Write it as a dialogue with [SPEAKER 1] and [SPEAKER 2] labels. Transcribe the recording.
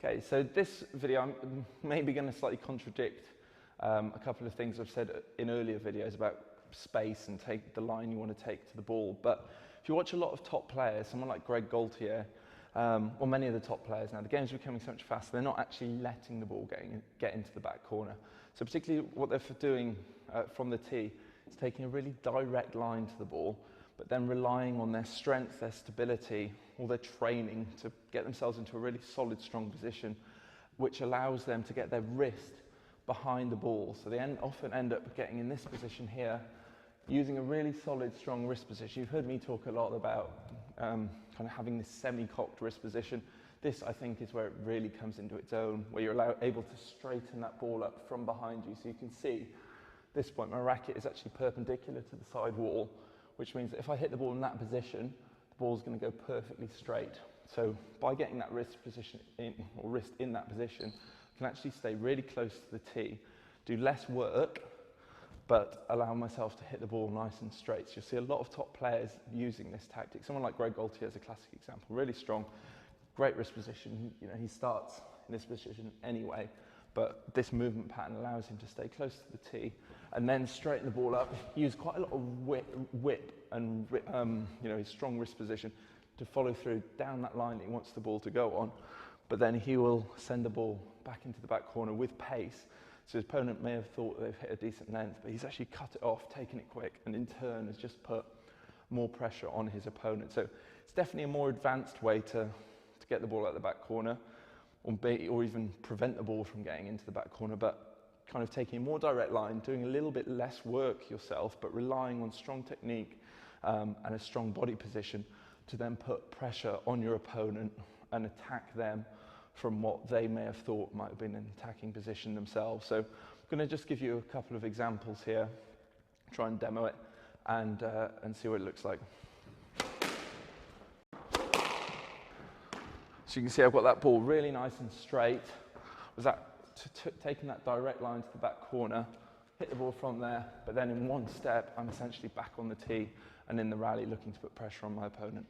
[SPEAKER 1] Okay, so this video I'm maybe going to slightly contradict a couple of things I've said in earlier videos about space and take the line you want to take to the ball. But if you watch a lot of top players, someone like Greg Gaultier, or many of the top players now, the game's becoming so much faster, they're not actually letting the ball get into the back corner. So particularly what they're doing from the tee is taking a really direct line to the ball, but then relying on their strength, their stability, all their training to get themselves into a really solid, strong position, which allows them to get their wrist behind the ball. So they often end up getting in this position here, using a really solid, strong wrist position. You've heard me talk a lot about kind of having this semi-cocked wrist position. This, I think, is where it really comes into its own, where you're able to straighten that ball up from behind you. So you can see, at this point, my racket is actually perpendicular to the side wall, which means that if I hit the ball in that position, the ball's going to go perfectly straight. So by getting that wrist position in, or wrist in that position, I can actually stay really close to the tee, do less work, but allow myself to hit the ball nice and straight. So you'll see a lot of top players using this tactic. Someone like Greg Gaultier is a classic example, really strong, great wrist position. You know, he starts in this position anyway, but this movement pattern allows him to stay close to the tee and then straighten the ball up, use quite a lot of whip and his strong wrist position to follow through down that line that he wants the ball to go on. But then he will send the ball back into the back corner with pace. So his opponent may have thought they've hit a decent length, but he's actually cut it off, taken it quick, and in turn has just put more pressure on his opponent. So it's definitely a more advanced way to get the ball out the back corner, or even prevent the ball from getting into the back corner, but kind of taking a more direct line, doing a little bit less work yourself, but relying on strong technique and a strong body position to then put pressure on your opponent and attack them from what they may have thought might have been an attacking position themselves. So I'm going to just give you a couple of examples here, try and demo it, and see what it looks like. So you can see I've got that ball really nice and straight. Was that taking that direct line to the back corner, hit the ball from there, but then in one step I'm essentially back on the tee and in the rally looking to put pressure on my opponent.